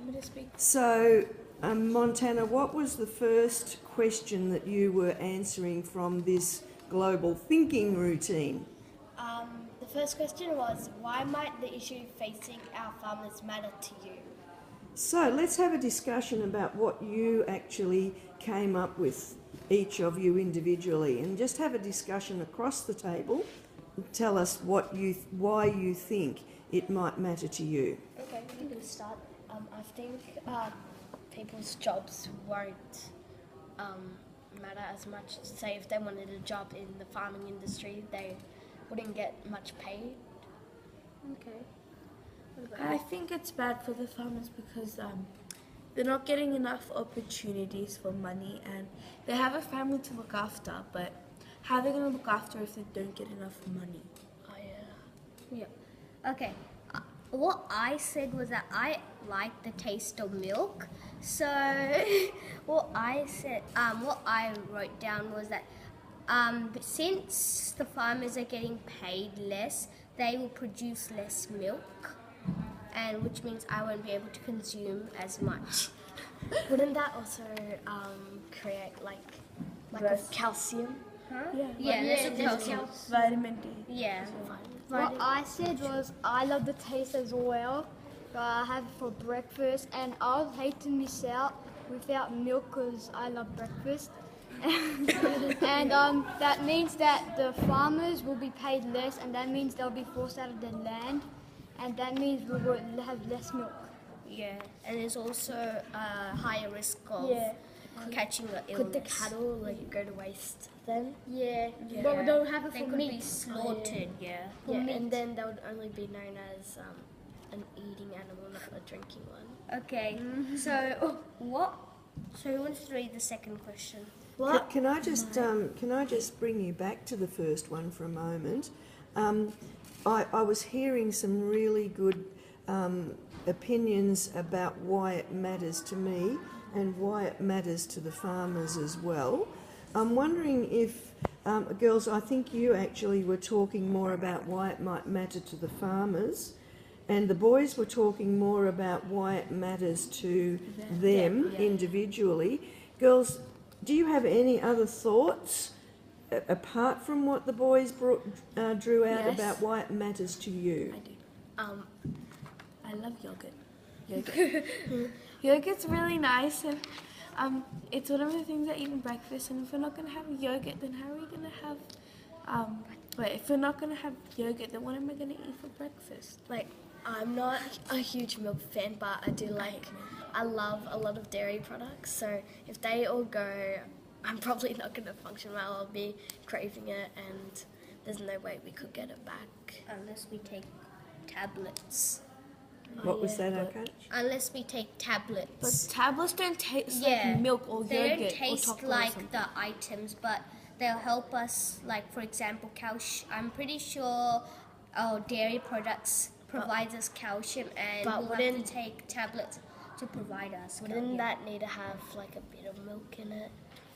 me to speak? So, Montana, what was the first question that you were answering from this global thinking routine? The first question was, why might the issue facing our farmers matter to you? So let's have a discussion about what you actually came up with, each of you individually, and just have a discussion across the table. Tell us why you think it might matter to you. Okay, you can start. I think people's jobs won't matter as much. Say if they wanted a job in the farming industry, they wouldn't get much paid. Okay. I think it's bad for the farmers because they're not getting enough opportunities for money, and they have a family to look after, but how are they going to look after if they don't get enough money? Oh Yeah. Okay. What I said was that I like the taste of milk. So what I wrote down was that since the farmers are getting paid less, they will produce less milk, and which means I won't be able to consume as much. Wouldn't that also create like Less. a calcium? Huh? Yeah. Less calcium. Vitamin D. Yeah. What I said was I love the taste as well. I have it for breakfast, and I would hate to miss out without milk because I love breakfast. And that means that the farmers will be paid less, and that means they'll be forced out of the land, and that means we will have less milk. Yeah, and there's also a higher risk of catching the illness. Could the cattle go to waste then? Yeah, Yeah. but we don't have it They for could meat. be slaughtered, yeah. Yeah, and then they would only be known as an eating animal, not a drinking one. Okay, so what? So who wants to read the second question? Can I just bring you back to the first one for a moment? I was hearing some really good opinions about why it matters to me and why it matters to the farmers as well. I'm wondering if, girls, I think you actually were talking more about why it might matter to the farmers, and the boys were talking more about why it matters to them individually. Girls, do you have any other thoughts apart from what the boys drew out about why it matters to you? I do. I love yogurt. Yogurt's really nice, and it's one of the things I eat in breakfast. And if we're not going to have yogurt, then how are we going to have? If we're not going to have yogurt, then what am I going to eat for breakfast? Like, I'm not a huge milk fan, but I do I love a lot of dairy products. So if they all go, I'm probably not going to function well. I'll be craving it, and there's no way we could get it back. Unless we take tablets. What was that, okay? Unless we take But tablets. tablets don't taste like milk or They yogurt don't taste or chocolate or like something. the items, but they'll help us. Like for example, calcium. I'm pretty sure our dairy products provides us calcium, and But we'll have to wouldn't- take tablets to provide us. Wouldn't calcium. that need to have like a bit of milk in it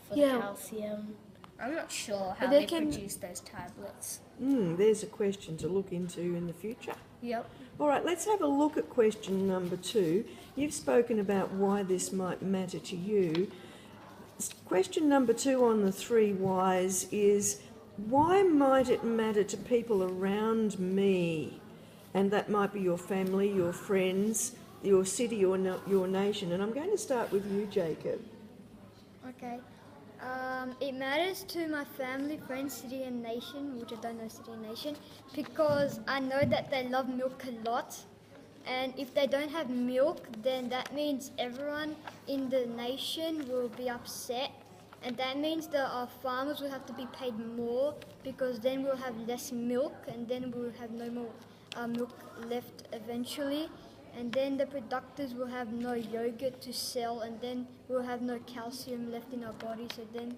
for Yeah. the calcium? I'm not sure how they they can- produce those tablets. There's a question to look into in the future. Yep. All right, let's have a look at question number 2. You've spoken about why this might matter to you. Question number 2 on the 3 whys is, why might it matter to people around me? And that might be your family, your friends, your city, or your nation. And I'm going to start with you, Jacob. Okay. It matters to my family, friends, city and nation, which I don't know city and nation, because I know that they love milk a lot. And if they don't have milk, then that means everyone in the nation will be upset. And that means that our farmers will have to be paid more, because then we'll have less milk, and then we'll have no more milk left eventually. And then the producers will have no yogurt to sell, and then we'll have no calcium left in our body. So then,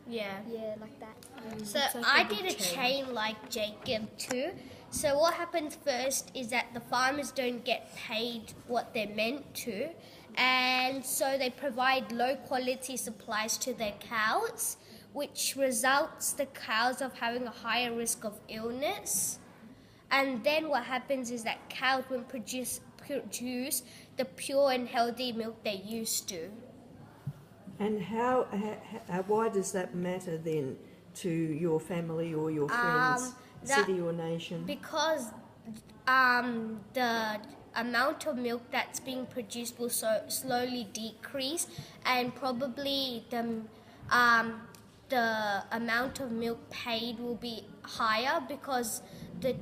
Yeah. like that. So It's like I a big did a chain like Jacob too. So what happens first is that the farmers don't get paid what they're meant to, and so they provide low quality supplies to their cows, which results the cows of having a higher risk of illness. And then what happens is that cows won't produce produce the pure and healthy milk they used to. And why does that matter then to your family or your friends, city or nation? Because the amount of milk that's being produced will slowly decrease, and probably the amount of milk paid will be higher because the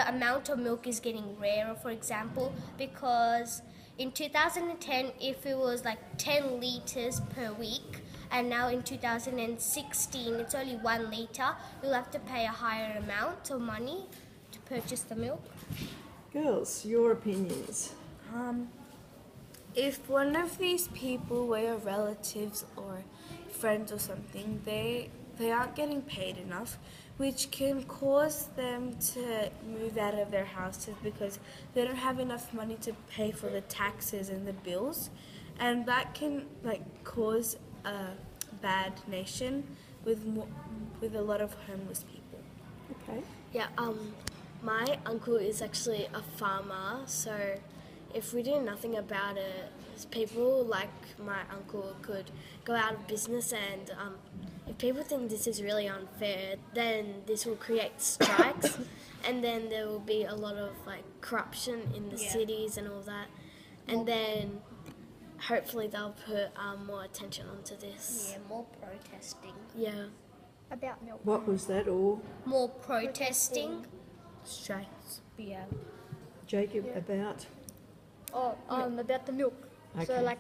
amount of milk is getting rarer, for example, because in 2010 if it was like 10 liters per week, and now in 2016 it's only 1 liter, you'll have to pay a higher amount of money to purchase the milk. Girls, your opinions? If one of these people were your relatives or friends or something, they aren't getting paid enough, which can cause them to move out of their houses because they don't have enough money to pay for the taxes and the bills, and that can cause a bad nation with a lot of homeless people. Okay. Yeah, my uncle is actually a farmer, so if we do nothing about it, people like my uncle could go out of business, and if people think this is really unfair, then this will create strikes, and then there will be a lot of corruption in the cities and all that, and then hopefully they'll put more attention onto this. Yeah, more protesting. Yeah. About milk. What was that all? More protesting. Strikes. Yeah. Jacob, about? About the milk. Okay. So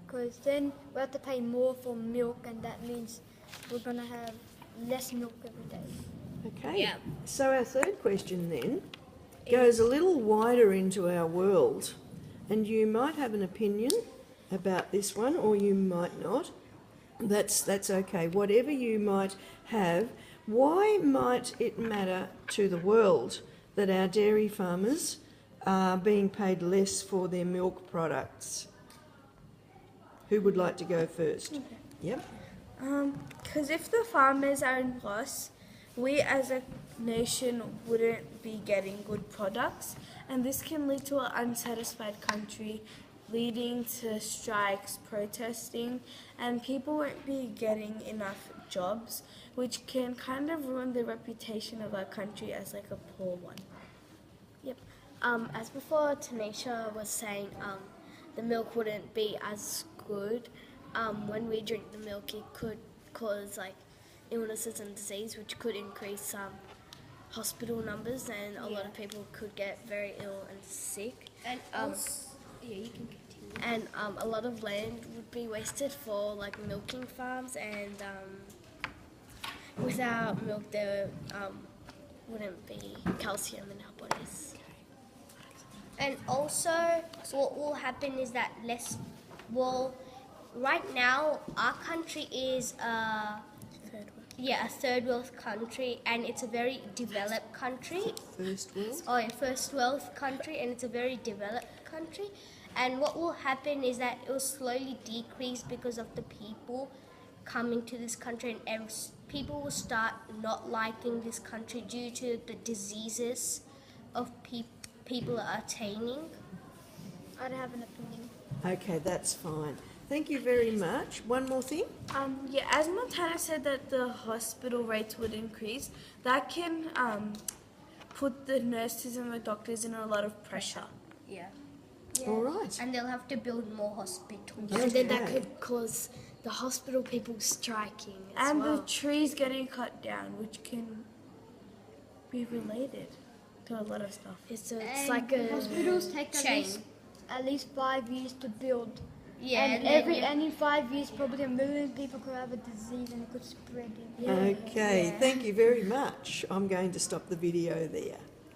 because then we have to pay more for milk, and that means we're gonna have less milk every day. Okay. Yeah. So our third question then goes a little wider into our world, and you might have an opinion about this one, or you might not. That's okay. Whatever you might have, why might it matter to the world that our dairy farmers are being paid less for their milk products? Who would like to go first? Yep. Because if the farmers are in loss, we as a nation wouldn't be getting good products, and this can lead to an unsatisfied country, leading to strikes, protesting, and people won't be getting enough jobs, which can kind of ruin the reputation of our country as a poor one. Yep. As before, Tanisha was saying, the milk wouldn't be as good. When we drink the milk, it could cause illnesses and disease, which could increase hospital numbers, and a lot of people could get very ill and sick. And yeah, you can continue. And a lot of land would be wasted for milking farms, and without milk there wouldn't be calcium in our bodies. And also, what will happen is that right now our country is a third world country, and it's a very developed country. First world? Oh, a first world country, and it's a very developed country. And what will happen is that it will slowly decrease because of the people coming to this country, and people will start not liking this country due to the diseases of people are attaining. I don't have an opinion. Okay, that's fine. Thank you very much. One more thing? As Montana said that the hospital rates would increase, that can put the nurses and the doctors in a lot of pressure. Yeah. All right. And they'll have to build more hospitals. And then that Okay. could cause the hospital people striking as And well. the trees getting cut down, which can be related to a lot of stuff. It's a Hospitals take chain. at least 5 years to build. Yeah. And in 5 years, probably 1 million people could have a disease, and it could spread. Okay, thank you very much. I'm going to stop the video there.